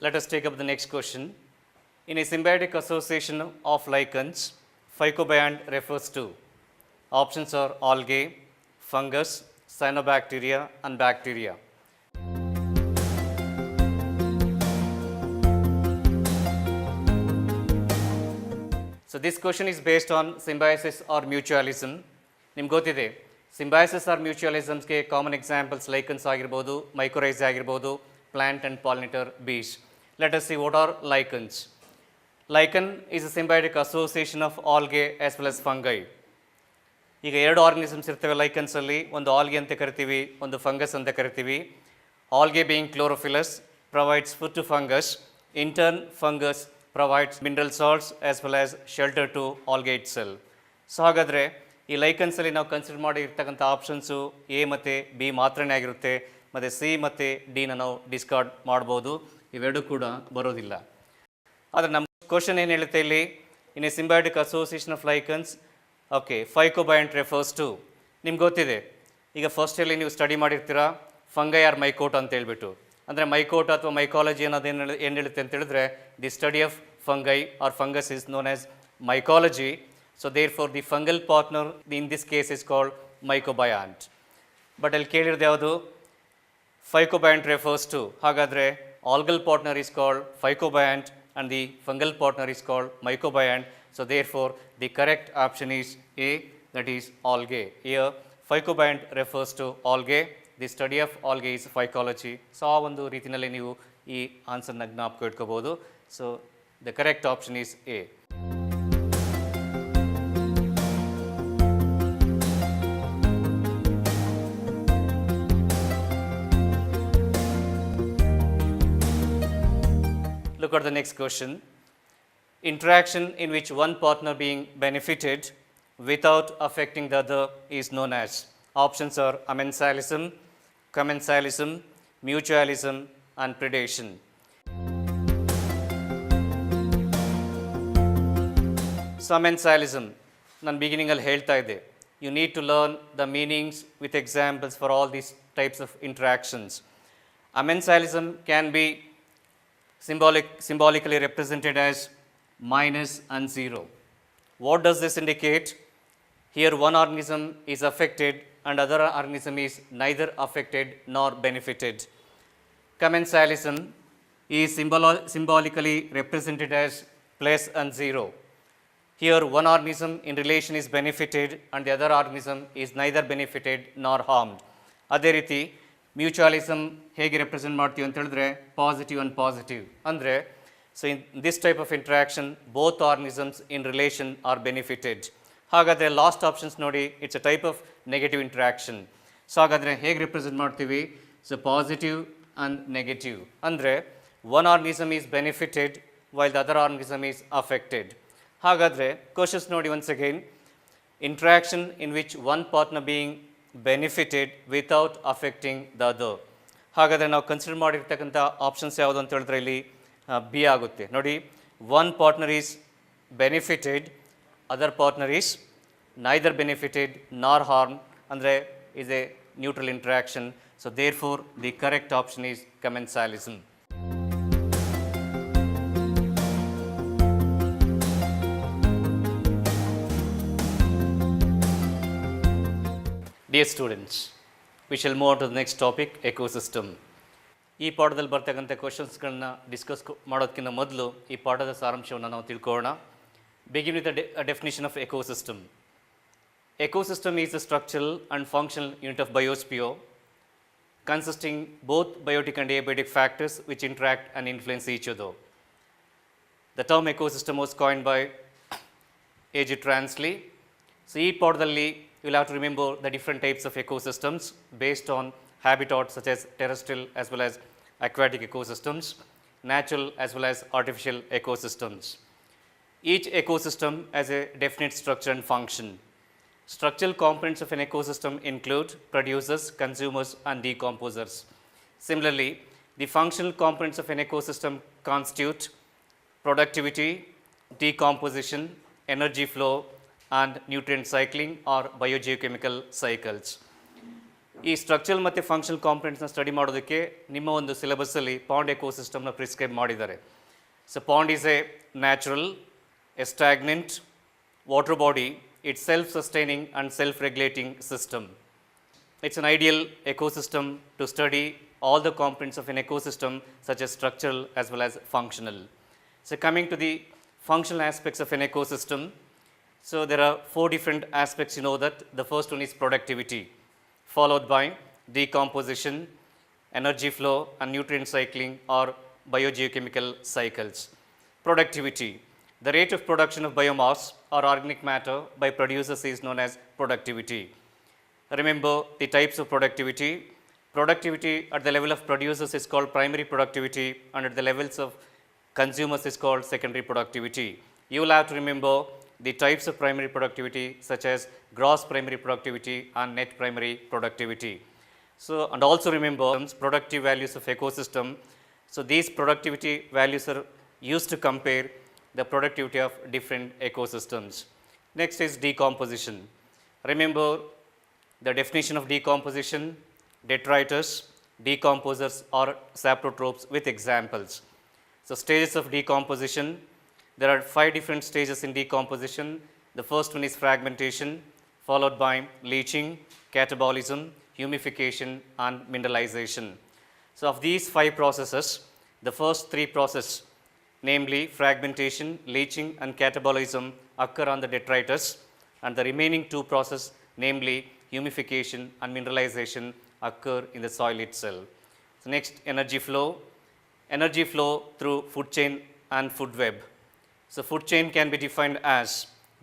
Let us take up the next question. In a symbiotic association of lichens, phycobiont refers to. Options are algae, fungus, cyanobacteria and bacteria. So this question is based on symbiosis or mutualism. ನಿಮ್ಗೆ ಗೊತ್ತಿದೆ symbiosis or mutualismsಗೆ common examples lichens ಆಗಿರ್ಬೋದು, ಮೈಕೋರೈಸ್ ಆಗಿರ್ಬೋದು, plant and pollinator bees. Let us see what are lichens. Lichen is a symbiotic association of algae as well as fungi. ಈಗ ಎರಡು organisms ಇರ್ತವೆ ಲೈಕನ್ಸಲ್ಲಿ, ಒಂದು algae ಅಂತ ಕರಿತೀವಿ, ಒಂದು ಫಂಗಸ್ ಅಂತ ಕರಿತೀವಿ. Algae being chlorophyllous provides food to fungus. In turn fungus provides mineral salts as well as shelter to algae itself. So ಹಾಗಾದರೆ ಈ ಲೈಕನ್ಸಲ್ಲಿ ನಾವು ಕನ್ಸಿಡರ್ ಮಾಡಿರ್ತಕ್ಕಂಥ ಆಪ್ಷನ್ಸು ಎ ಮತ್ತು ಬಿ ಮಾತ್ರನೇ ಆಗಿರುತ್ತೆ, ಮತ್ತು ಸಿ ಮತ್ತು ಡಿನ ನಾವು ಡಿಸ್ಕಾರ್ಡ್ ಮಾಡ್ಬೋದು, ಇವೆರಡೂ ಕೂಡ ಬರೋದಿಲ್ಲ. ಆದರೆ ನಮ್ಮ ಕ್ವಶನ್ ಏನು ಹೇಳುತ್ತೆ ಇಲ್ಲಿ, in a symbiotic association of lichens, okay, phycobiont refers to. ನಿಮ್ಗೆ ಗೊತ್ತಿದೆ, ಈಗ ಫಸ್ಟಲ್ಲಿ ನೀವು ಸ್ಟಡಿ ಮಾಡಿರ್ತೀರಾ ಫಂಗೈ ಆರ್ ಮೈಕೋಟ ಅಂತ ಹೇಳ್ಬಿಟ್ಟು. ಅಂದರೆ ಮೈಕೋಟ ಅಥವಾ ಮೈಕಾಲಜಿ ಅನ್ನೋದು ಏನು ಹೇಳುತ್ತೆ ಅಂತ ಹೇಳಿದ್ರೆ, the study of fungi or fungus is known as mycology. So therefore the fungal partner in this case is called mycobiont. But ಅಲ್ಲಿ ಕೇಳಿರೋದು ಯಾವುದು, phycobiont refers to. ಹಾಗಾದರೆ algal partner is called phycobiont and the fungal partner is called mycobiont. So therefore the correct option is A, that is algae. Here phycobiont refers to algae. The study of algae is phycology. So ಆ ಒಂದು ರೀತಿಯಲ್ಲಿ ನೀವು ಈ ಆನ್ಸರ್ನ ಜ್ಞಾಪಕ ಇಟ್ಕೋಬೋದು. So the correct option is A. Look at the next question. Interaction in which one partner being benefited without affecting the other is known as. Options are amensalism, commensalism, mutualism and predation. So amensalism, ನಾನು ಬಿಗಿನಿಂಗಲ್ಲಿ ಹೇಳ್ತಾ ಇದ್ದೆ, you need to learn the meanings with examples for all these types of interactions. Amensalism can be symbolically represented as minus and zero. What does this indicate? Here one organism is affected and other organism is neither affected nor benefited. Commensalism is symbolically represented as plus and zero. Here one organism in relation is benefited and the other organism is neither benefited nor harmed. ಅದೇ ರೀತಿ mutualism ಹೇಗೆ represent ಮಾಡ್ತೀವಿ ಅಂತ ಹೇಳಿದ್ರೆ positive and positive. ಅಂದರೆ so in this type of interaction both organisms in relation are benefited. ಹಾಗಾದರೆ last options ನೋಡಿ, it's a type of negative interaction. So ಹಾಗಾದರೆ ಹೇಗೆ ರೆಪ್ರೆಸೆಂಟ್ ಮಾಡ್ತೀವಿ? So positive and negative. ಅಂದರೆ one organism is benefited while the other organism is affected. ಹಾಗಾದರೆ questions ನೋಡಿ once again. Interaction in which one partner being benefited without affecting the other. ಹಾಗಾದರೆ ನಾವು consider ಮಾಡಿರ್ತಕ್ಕಂಥ options ಯಾವುದು ಅಂತ ಹೇಳಿದ್ರೆ ಇಲ್ಲಿ ಬಿ ಆಗುತ್ತೆ. ನೋಡಿ, one partner is benefited, other partner is neither benefited ನಾರ್ ಹಾರ್ಮ್, ಅಂದರೆ is a neutral interaction. So therefore the correct option is commensalism. Dear students, we shall move on to the next topic, ecosystem. ಈ ಪಾಠದಲ್ಲಿ ಬರ್ತಕ್ಕಂಥ ಕ್ವಶನ್ಸ್ಗಳನ್ನ discuss ಮಾಡೋದಕ್ಕಿಂತ ಮೊದಲು ಈ ಪಾಠದ ಸಾರಾಂಶವನ್ನು ನಾವು ತಿಳ್ಕೊಳ್ಳೋಣ. Begin with a definition of ecosystem. Ecosystem is a structural and functional unit of biosphere consisting both biotic and abiotic factors which interact and influence each other. The term ecosystem was coined by A.G. Transley. So ಈ ಪಾಠದಲ್ಲಿ you will have to remember the different types of ecosystems based on habitats such as terrestrial as well as aquatic ecosystems, natural as well as artificial ecosystems. Each ecosystem has a definite structure and function. Structural components of an ecosystem include producers, consumers and decomposers. Similarly, the functional components of an ecosystem constitute productivity, decomposition, energy flow and nutrient cycling or biogeochemical cycles. ಈ structural ಮತ್ತು functional ಕಾಂಪೊನೆಂಟ್ಸ್ನ study ಮಾಡೋದಕ್ಕೆ ನಿಮ್ಮ ಒಂದು ಸಿಲೆಬಸ್ಸಲ್ಲಿ pond ಎಕೋಸಿಸ್ಟಮ್ನ prescribe ಮಾಡಿದ್ದಾರೆ. So pond is A natural, A stagnant water body, it's self-sustaining and self-regulating system. It's an ideal ecosystem to study all the components of an ecosystem such as structural as well as functional. So coming to the functional aspects of an ecosystem, so there are 4 different aspects, you know that. The first one is productivity, followed by decomposition, energy flow and nutrient cycling or biogeochemical cycles. Productivity. The rate of production of biomass or organic matter by producers is known as productivity. Remember the types of productivity. Productivity at the level of producers is called primary productivity, and at the levels of consumers is called secondary productivity. You will have to remember the types of primary productivity such as gross primary productivity and net primary productivity. So, and also remember productive values of ecosystem. So, these productivity values are used to compare the productivity of different ecosystems. Next is decomposition. Remember the definition of decomposition: detritus, decomposers or saprotropes with examples. So stages of decomposition, there are 5 different stages in decomposition. The first one is fragmentation, followed by leaching, catabolism, humification and mineralization. So of these 5 processes, the first 3 processes, namely fragmentation, leaching and catabolism, occur on the detritus, and the remaining 2 processes, namely humification and mineralization, occur in the soil itself. So next, energy flow. Energy flow through food chain and food web. So food chain can be defined as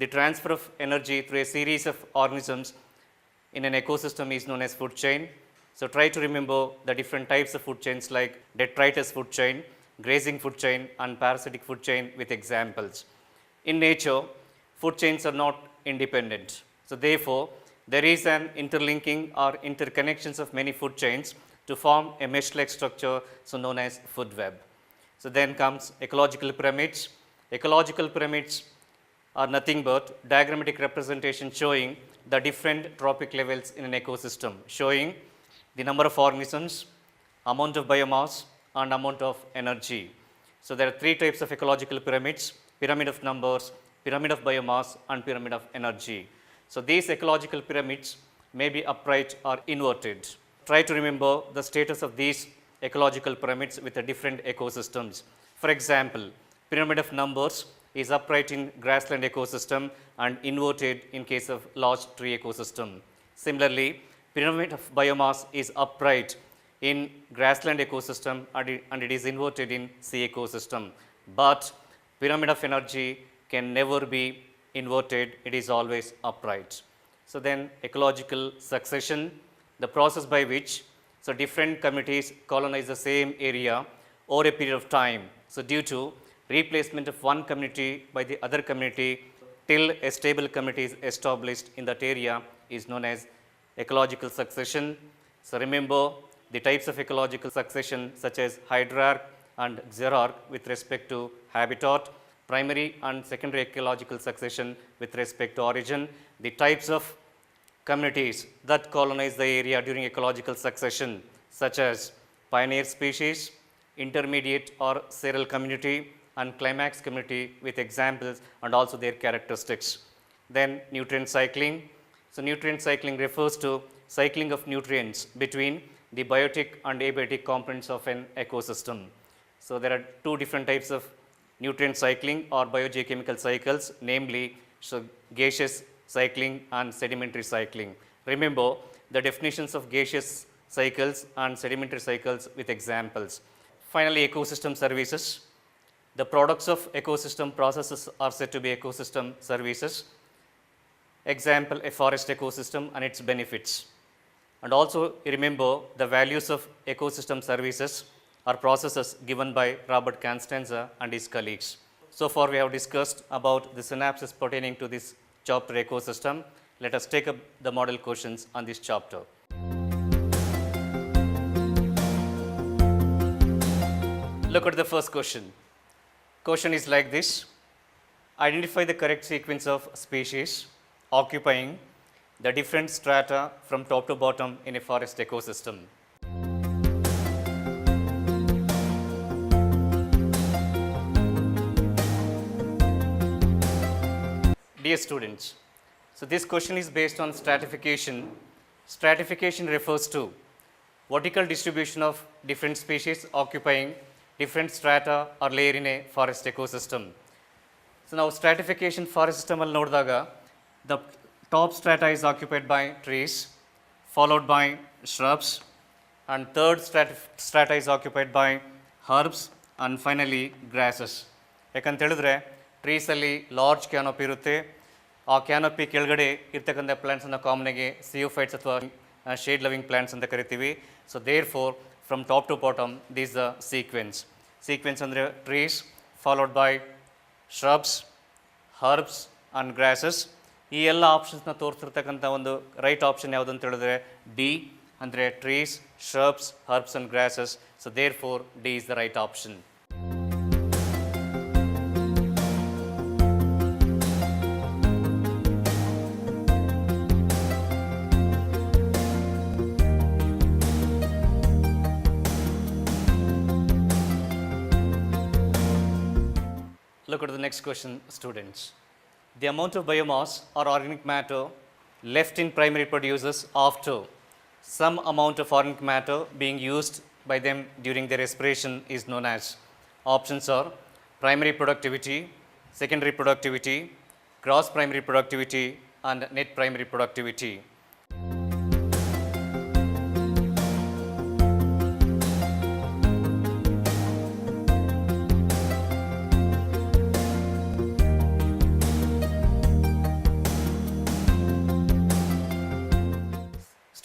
the transfer of energy through a series of organisms in an ecosystem is known as food chain. So try to remember the different types of food chains like detritus food chain, grazing food chain and parasitic food chain with examples. In nature, food chains are not independent. So therefore, there is an interlinking or interconnections of many food chains to form a mesh-like structure, so known as food web. So then comes ecological pyramids. Ecological pyramids are nothing but diagrammatic representation showing the different trophic levels in an ecosystem, showing the number of organisms, amount of biomass and amount of energy. So there are 3 types of ecological pyramids: pyramid of numbers, pyramid of biomass and pyramid of energy. So these ecological pyramids may be upright or inverted. Try to remember the status of these ecological pyramids with the different ecosystems. For example, pyramid of numbers is upright in grassland ecosystem and inverted in case of large tree ecosystem. Similarly, pyramid of biomass is upright in grassland ecosystem and it is inverted in sea ecosystem. But pyramid of energy can never be inverted, it is always upright. So then ecological succession, the process by which different communities colonize the same area over a period of time. So due to replacement of one community by the other community till a stable community is established in that area is known as ecological succession. So remember the types of ecological succession such as hierarch and xerarch with respect to habitat, primary and secondary ecological succession with respect to origin, the types of communities that colonize the area during ecological succession such as pioneer species, intermediate or serial community and climax community with examples and also their characteristics. Then nutrient cycling. So nutrient cycling refers to cycling of nutrients between the biotic and abiotic components of an ecosystem. So there are 2 different types of nutrient cycling or biogeochemical cycles, namely gaseous cycling and sedimentary cycling. Remember the definitions of gaseous cycles and sedimentary cycles with examples. Finally, ecosystem services. The products of ecosystem processes are said to be ecosystem services. Example, a forest ecosystem and its benefits. And also remember the values of ecosystem services are processes given by Robert Constanza and his colleagues. So far we have discussed about the synapses pertaining to this chapter ecosystem. Let us take up the model questions on this chapter. Look at the first question. Question is like this: identify the correct sequence of species occupying the different strata from top to bottom in a forest ecosystem. Dear students, so this question is based on stratification. Stratification refers to vertical distribution of different species occupying different strata or layer in a forest ecosystem. So now stratification forest system alli nodidaga the top strata is occupied by trees, followed by shrubs, and third strata is occupied by herbs, and finally grasses. ಯಾಕಂತ ಹೇಳಿದ್ರೆ ಟ್ರೀಸಲ್ಲಿ large canopy ಇರುತ್ತೆ. ಆ canopy ಕೆಳಗಡೆ ಇರ್ತಕ್ಕಂಥ ಪ್ಲಾಂಟ್ಸನ್ನು ಕಾಮನಾಗಿ ಸಿಯೋಫೈಟ್ಸ್ ಅಥವಾ shade loving plants ಅಂತ ಕರಿತೀವಿ. So therefore from top to bottom this the sequence ಅಂದರೆ trees followed by shrubs, herbs and grasses. ಈ ಎಲ್ಲ ಆಪ್ಷನ್ಸ್ನ ತೋರಿಸಿರ್ತಕ್ಕಂಥ ಒಂದು ರೈಟ್ ಆಪ್ಷನ್ ಯಾವುದು ಅಂತ ಹೇಳಿದ್ರೆ ಡಿ, ಅಂದರೆ trees, shrubs, herbs and grasses. So therefore D is the right option. Look at the next question, students. The amount of biomass or organic matter left in primary producers after some amount of organic matter being used by them during their respiration is known as. Options are primary productivity, secondary productivity, gross primary productivity and net primary productivity.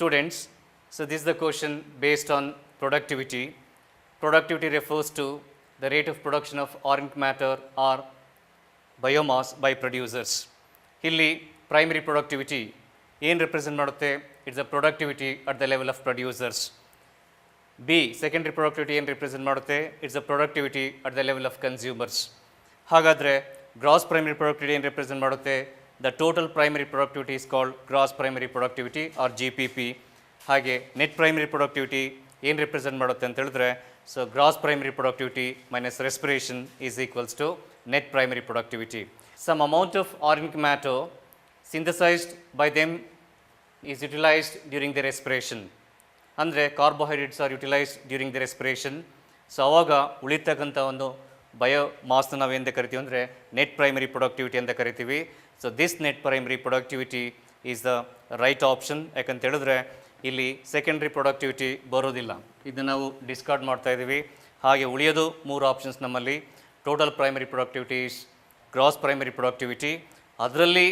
Students, so this is the question based on productivity. Productivity refers to the rate of production of organic matter or biomass by producers. Hilli primary productivity ಏನು represent ಮಾಡುತ್ತೆ? It's the productivity at the level of producers. B, secondary productivity ಏನು represent ಮಾಡುತ್ತೆ? It's the productivity at the level of consumers. ಹಾಗಾದರೆ gross primary productivity ಏನು represent ಮಾಡುತ್ತೆ? The total primary productivity is called gross primary productivity or GPP. ಹಾಗೆ net primary productivity ಏನು represent ಮಾಡುತ್ತೆ ಅಂತ ಹೇಳಿದ್ರೆ, so gross primary productivity minus respiration is equals to net primary productivity. Some amount of organic matter synthesized by them is utilized during their respiration. ಅಂದರೆ carbohydrates are utilised during the respiration. So ಅವಾಗ ಉಳಿತಕ್ಕಂಥ ಒಂದು ಬಯೋಮಾಸ್ನ ನಾವೇಂತ ಕರಿತೀವಿ ಅಂದರೆ net primary productivity ಅಂತ ಕರಿತೀವಿ. So this net primary productivity is the right option. ಯಾಕಂತ ಹೇಳಿದ್ರೆ ಇಲ್ಲಿ ಸೆಕೆಂಡ್ರಿ ಪ್ರೊಡಕ್ಟಿವಿಟಿ ಬರೋದಿಲ್ಲ, ಇದನ್ನು ನಾವು ಡಿಸ್ಕಾರ್ಡ್ ಮಾಡ್ತಾ ಇದ್ದೀವಿ. ಹಾಗೆ ಉಳಿಯೋದು ಮೂರು ಆಪ್ಷನ್ಸ್ ನಮ್ಮಲ್ಲಿ. Total primary productivity is gross primary productivity, ಅದರಲ್ಲಿ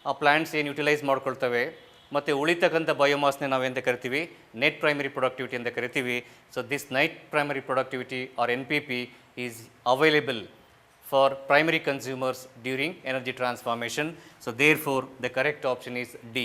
ಆ ಪ್ಲ್ಯಾಂಟ್ಸ್ ಏನು ಯುಟಿಲೈಸ್ ಮಾಡ್ಕೊಳ್ತವೆ, ಮತ್ತು ಉಳಿತಕ್ಕಂಥ ಬಯೋಮಾಸ್ನೇ ನಾವೆಂತ ಕರಿತೀವಿ ನೆಟ್ ಪ್ರೈಮರಿ ಪ್ರೊಡಕ್ಟಿವಿಟಿ ಅಂತ ಕರಿತೀವಿ. So this net primary productivity or NPP is available for primary consumers during energy transformation. So therefore the correct option is D.